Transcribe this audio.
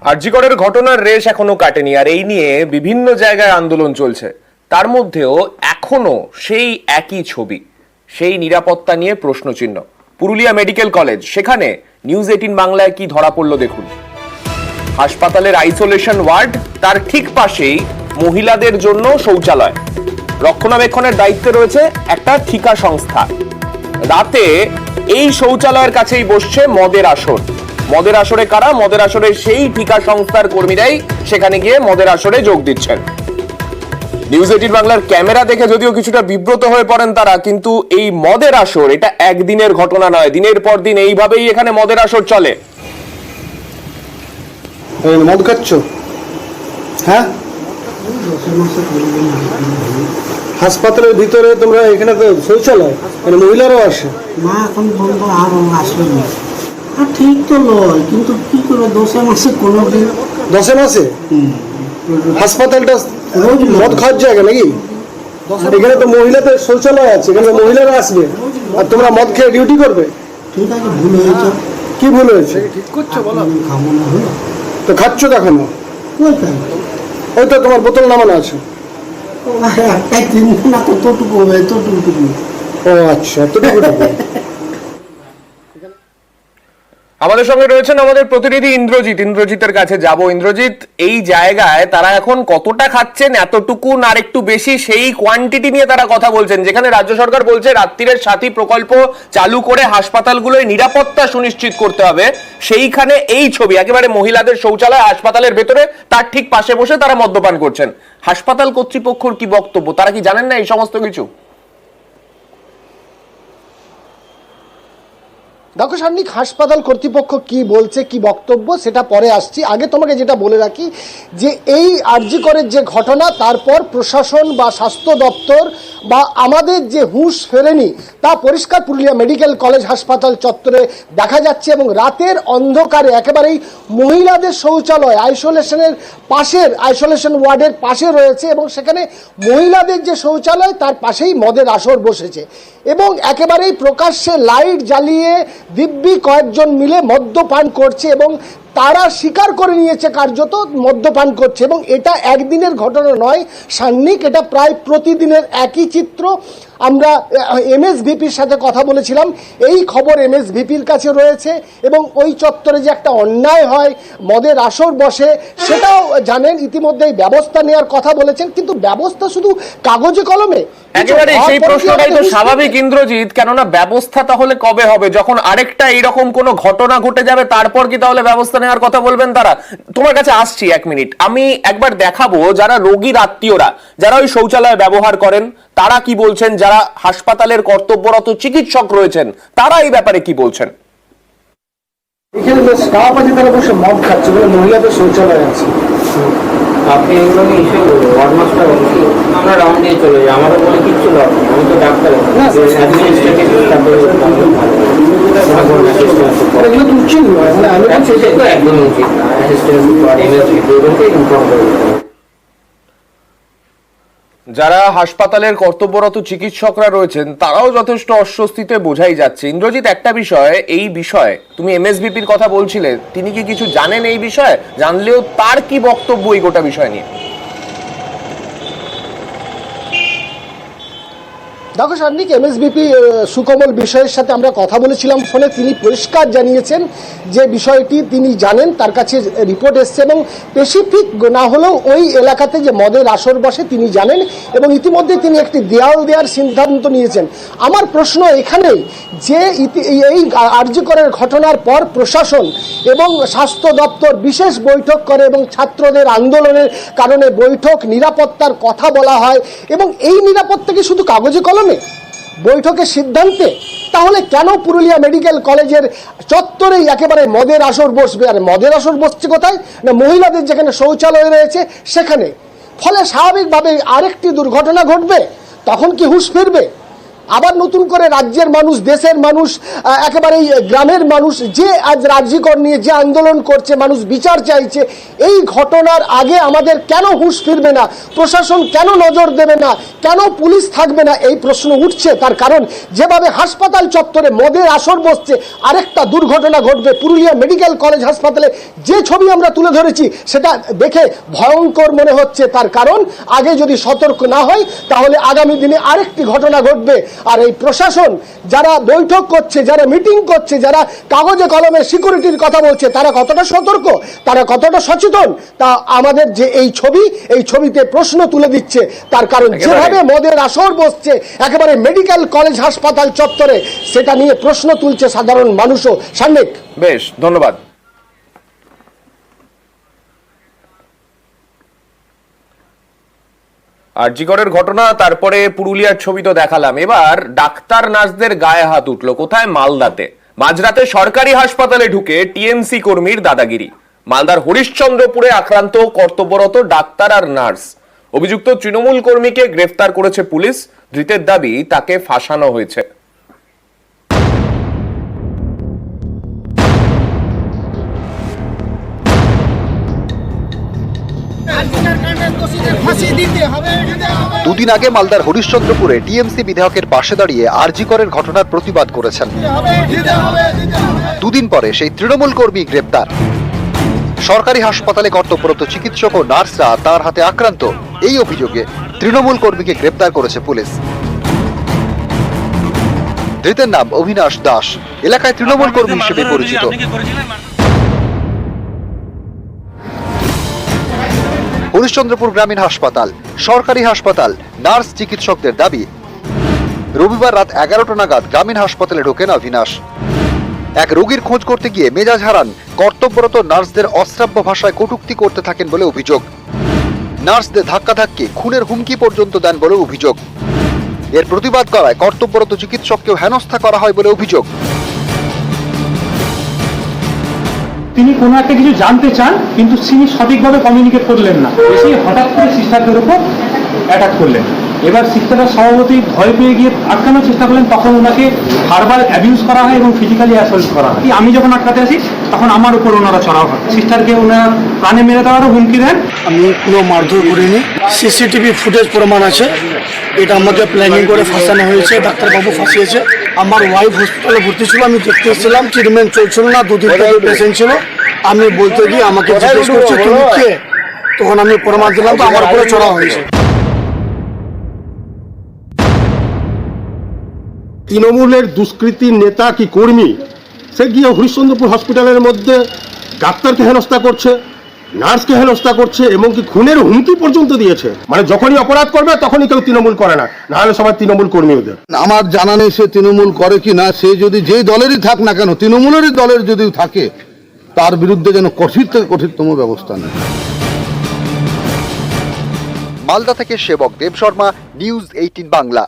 আরজি করের ঘটনার রেশ এখনো কাটেনি, আর এই নিয়ে বিভিন্ন জায়গায় আন্দোলন চলছে। তার মধ্যেও এখনো সেই একই ছবি, সেই নিরাপত্তা নিয়ে প্রশ্নচিহ্ন। পুরুলিয়া মেডিকেল কলেজ, সেখানে নিউজ 18 বাংলায় কি ধরা পড়লো দেখুন। হাসপাতালের আইসোলেশন ওয়ার্ড, তার ঠিক পাশেই মহিলাদের জন্য শৌচালয়। রক্ষণাবেক্ষণের দায়িত্বে রয়েছে একটা ঠিকা সংস্থা। রাতে এই শৌচালয়ের কাছেই বসছে মদের আসর। মদের আসরে কারা? মদের আসরে সেই ঠিকা সংস্থার কর্মীরাই সেখানে গিয়ে মদের আসরে যোগ দিচ্ছেন। নিউজ 18 বাংলার ক্যামেরা দেখে যদিও কিছুটা বিব্রত হয়ে পড়েন তারা, কিন্তু এই মদের আসর এটা একদিনের ঘটনা নয়, দিনের পর দিন এইভাবেই এখানে মদের আসর চলে। মদ খাচ্ছ? হ্যাঁ, হাসপাতালের ভিতরে তোমরা এখানে তো শৌচালয়, মানে মহিলারাও আসে না, এখন বন্ধ আর আসলো না। আর ঠিক তো নয়, কিন্তু কি করে 10 মাসে কোনোদিন 10 মাসে হাসপাতালটা মদ খাওয়ার জায়গা নাকি? এখানে তো মহিলাদের শৌচালয় আছে, এখানে মহিলারা আসবে আর তোমরা মদ খেয়ে ডিউটি করবে। ঠিক আছে, ভুল হয়েছে। কি ভুল হয়েছে? ঠিক করছো বলো। খাবো না হলো তো খাচ্ছ কখনো? ওই তো তোমার বোতল নামানো আছে। একটাই তিন না, কতটুকু হবে? এতটুকু। ও আচ্ছা, এতটুকু। আমাদের সঙ্গে রয়েছেন আমাদের প্রতিনিধি ইন্দ্রজিৎ। ইন্দ্রজিতের কাছে যাব। ইন্দ্রজিৎ, এই জায়গায় তারা এখন কতটা খাচ্ছেন, এতটুকু না আর একটু বেশি, সেই কোয়ান্টিটি নিয়ে তারা কথা বলছেন, যেখানে রাজ্য সরকার বলছে রাত্রিরের সাথী প্রকল্প চালু করে হাসপাতালগুলোয় নিরাপত্তা সুনিশ্চিত করতে হবে। সেইখানে এই ছবি, একেবারে মহিলাদের শৌচালয় হাসপাতালের ভেতরে, তার ঠিক পাশে বসে তারা মদ্যপান করছেন। হাসপাতাল কর্তৃপক্ষের কি বক্তব্য? তারা কি জানেন না এই সমস্ত কিছু? দেখো সান্নিক, হাসপাতাল কর্তৃপক্ষ কি বলছে, কি বক্তব্য, সেটা পরে আসছি। আগে তোমাকে যেটা বলে রাখি যে এই আরজি করের যে ঘটনা, তারপর প্রশাসন বা স্বাস্থ্য দপ্তর বা আমাদের যে হুঁশ ফেরেনি তা পরিষ্কার পুরুলিয়া মেডিকেল কলেজ হাসপাতাল চত্বরে দেখা যাচ্ছে। এবং রাতের অন্ধকারে একেবারেই মহিলাদের শৌচালয় আইসোলেশনের পাশের, আইসোলেশন ওয়ার্ডের পাশে রয়েছে, এবং সেখানে মহিলাদের যে শৌচালয় তার পাশেই মদের আসর বসেছে। এবং একেবারেই প্রকাশ্যে লাইট জ্বালিয়ে দিব্যি কয়েকজন মিলে মদ্যপান করছে, এবং তারা স্বীকার করে নিয়েছে কার্যত মদ্যপান করছে। এবং এটা একদিনের ঘটনা নয় সান্নিক, এটা প্রায় প্রতিদিনের একই চিত্র। আমরা এমএসভিপির সাথে কথা বলেছিলাম, এই খবর এমএসভিপির কাছে রয়েছে, এবং ওই চত্বরে যে একটা অন্যায় হয়, মদের আসর বসে, সেটাও জানেন। ইতিমধ্যেই ব্যবস্থা নেওয়ার কথা বলেছেন, কিন্তু ব্যবস্থা শুধু কাগজে কলমে। একেবারে সেই প্রশ্নটাই তো স্বাভাবিক ইন্দ্রজিৎ, কেননা ব্যবস্থা তাহলে কবে হবে? যখন আরেকটা এইরকম কোনো ঘটনা ঘটে যাবে তারপর কি তাহলে ব্যবস্থা নেওয়ার কথা বলবেন তারা? তোমার কাছে আসছি 1 মিনিট, আমি একবার দেখাবো যারা রোগীর আত্মীয়রা, যারা ওই শৌচালয় ব্যবহার করেন, তারা কি বলছেন, যারা হাসপাতালের কর্তব্যরত চিকিৎসক রয়েছেন তারা এই ব্যাপারে কি বলছেন। এখানে স্টাফ আছে, তারা বসে মদ খাচ্ছে, মহিলাদের শৌচালয় আছে। আপনি এগুলো ইস্যু ওয়ার্ডমাস্টার বলছি, আমরা রাউন্ড দিয়ে চলে যাই, আমাদের বলে কিচ্ছু লাভ নেই, আমি তো ডাক্তার। এগুলো তো উচিত নয়, মানে আমি একদম উচিত না। যারা হাসপাতালের কর্তব্যরত চিকিৎসকরা রয়েছেন তারাও যথেষ্ট অস্বস্তিতে বোঝাই যাচ্ছে। ইন্দ্রজিৎ, একটা বিষয়, এই বিষয়ে তুমি এমএসভিপির কথা বলছিলে, তিনি কি কিছু জানেন এই বিষয়ে? জানলেও তার কি বক্তব্য এই গোটা বিষয় নিয়ে? দেখো সান্নিক, এমএসভিপি সুকমল বিষয়ের সাথে আমরা কথা বলেছিলাম ফোনে। তিনি পরিষ্কার জানিয়েছেন যে বিষয়টি তিনি জানেন, তার কাছে রিপোর্ট এসছে, এবং স্পেসিফিক না হলেও ওই এলাকাতে যে মদের আসর বসে তিনি জানেন, এবং ইতিমধ্যে তিনি একটি দেয়াল দেওয়ার সিদ্ধান্ত নিয়েছেন। আমার প্রশ্ন এখানেই যে এই আরজি করের ঘটনার পর প্রশাসন এবং স্বাস্থ্য দপ্তর বিশেষ বৈঠক করে, এবং ছাত্রদের আন্দোলনের কারণে বৈঠক, নিরাপত্তার কথা বলা হয়, এবং এই নিরাপত্তা কি শুধু কাগজে কলমে, বৈঠকের সিদ্ধান্তে? তাহলে কেন পুরুলিয়া মেডিকেল কলেজের চত্বরেই একেবারে মদের আসর বসবে? আর মদের আসর বসছে কোথায়? না মহিলাদের যেখানে শৌচালয় রয়েছে সেখানে। ফলে স্বাভাবিকভাবে আরেকটি দুর্ঘটনা ঘটবে, তখন কি হুঁশ ফিরবে? আবার নতুন করে রাজ্যের মানুষ, দেশের মানুষ, একেবারে গ্রামের মানুষ যে আজ রাজ্যকর নিয়ে যে আন্দোলন করছে, মানুষ বিচার চাইছে, এই ঘটনার আগে আমাদের কেন হুঁশ ফিরবে না, প্রশাসন কেন নজর দেবে না, কেন পুলিশ থাকবে না, এই প্রশ্ন উঠছে। তার কারণ যেভাবে হাসপাতাল চত্বরে মদের আসর বসছে, আরেকটা দুর্ঘটনা ঘটবে পুরুলিয়া মেডিকেল কলেজ হাসপাতালে। যে ছবি আমরা তুলে ধরেছি সেটা দেখে ভয়ঙ্কর মনে হচ্ছে। তার কারণ আগে যদি সতর্ক না হয় তাহলে আগামী দিনে আরেকটি ঘটনা ঘটবে। আর এই প্রশাসন যারা বৈঠক করছে, যারা মিটিং করছে, যারা কাগজে কলমে সিকিউরিটির কথা বলছে, তারা কতটা সতর্ক, তারা কতটা সচেতন, তা আমাদের যে এই ছবি, এই ছবিতে প্রশ্ন তুলে দিচ্ছে। তার কারণ যেভাবে মদের আসর বসছে একেবারে মেডিকেল কলেজ হাসপাতাল চত্বরে, সেটা নিয়ে প্রশ্ন তুলছে সাধারণ মানুষও। সান্নিক, বেশ, ধন্যবাদ। আরজিকরের ঘটনা, তারপরে পুরুলিয়ার ছবি তো দেখালাম, এবার ডাক্তার নার্সদের গায়ে হাত উঠলো। কোথায়? মালদাতে। মাঝরাতে সরকারি হাসপাতালে ঢুকে টিএমসি কর্মীর দাদাগিরি। মালদার হরিশ্চন্দ্রপুরে আক্রান্ত কর্তব্যরত ডাক্তার আর নার্স। অভিযুক্ত তৃণমূল কর্মীকে গ্রেফতার করেছে পুলিশ। ধৃতের দাবি তাকে ফাঁসানো হয়েছে। দুদিন আগে মালদার হরিশ্চন্দ্রপুরে টিএমসি বিধায়কের পাশে দাঁড়িয়ে আরজিকরের ঘটনার প্রতিবাদ করেছেন। দুদিন পরে সেই তৃণমূল কর্মী গ্রেপ্তার। সরকারি হাসপাতালে কর্তব্যরত চিকিৎসক ও নার্সরা তার হাতে আক্রান্ত, এই অভিযোগে তৃণমূল কর্মীকে গ্রেপ্তার করেছে পুলিশ। ধৃতের নাম অভিনাশ দাস, এলাকায় তৃণমূল কর্মী হিসেবে পরিচিত। হরিশ্চন্দ্রপুর গ্রামীণ হাসপাতাল, সরকারি হাসপাতাল, নার্স চিকিৎসকদের দাবি, রবিবার রাত 11টা নাগাদ গ্রামীণ হাসপাতালে ঢোকেন অভিনাশ। এক রোগীর খোঁজ করতে গিয়ে মেজাজ হারান, কর্তব্যরত নার্সদের অশ্রাব্য ভাষায় কটূক্তি করতে থাকেন বলে অভিযোগ। নার্সদের ধাক্কাধাক্কি, খুনের হুমকি পর্যন্ত দেন বলে অভিযোগ। এর প্রতিবাদ করায় কর্তব্যরত চিকিৎসককেও হেনস্থা করা হয় বলে অভিযোগ। তিনি কোনো একটা কিছু জানতে চান, কিন্তু তিনি সঠিকভাবে কমিউনিকেট করলেন না, এসে হঠাৎ করে সিস্টারদের উপর অ্যাটাক করলেন। এবার সিস্টাররা স্বভাবতই ভয় পেয়ে গিয়ে আটকানোর চেষ্টা করলেন, তখন ওনাকে ভার্বাল অ্যাবিউজ করা হয় এবং ফিজিক্যালি অ্যাসল্ট করা হয়। আমি যখন আটকাতে আসি তখন আমার উপর ওনারা চড়াও হয়, সিস্টারকে ওনারা প্রাণে মেরে দেওয়ারও হুমকি দেন। আমি কোনো মারধর করিনি, সিসিটিভি ফুটেজ প্রমাণ আছে। এটা আমাকে প্ল্যানিং করে ফাঁসানো হয়েছে, ডাক্তারবাবু ফাঁসিয়েছে। আমার ওয়াইফ হসপিটালে ভর্তি ছিল, আমি দেখতে এসেছিলাম, ট্রিটমেন্ট চলছিল না, 2 দিন থেকে পেশেন্ট ছিল। আমি বলতে গিয়ে আমাকে জিজ্ঞেস করছে তুমি কে, তখন আমি প্রমাণ দিলাম, তো আমার উপরে চড়া হয়েছে। তৃণমূলের দুষ্কৃতী নেতা কি কর্মী, সে গিয়ে হরিশ্চন্দ্রপুর হসপিটালের মধ্যে ডাক্তারকে হেনস্থা করছে, নার্সকে হেনস্থা করছে, এবং কি খুনের হুমকি পর্যন্ত দিয়েছে। মানে যখনই অপরাধ করবে তখনই কেউ তৃণমূল করে না, নাহলে সবাই তৃণমূল কর্মী ওদের। আমার জানা নেই সে তৃণমূল করে কি না, সে যদি যেই দলেরই থাক না কেন, তৃণমূলেরই দলের যদি থাকে, তার বিরুদ্ধে যেন কঠিন থেকে কঠিনতম ব্যবস্থা নেয়। মালদা থেকে সেবক দেব শর্মা, নিউজ 18 বাংলা।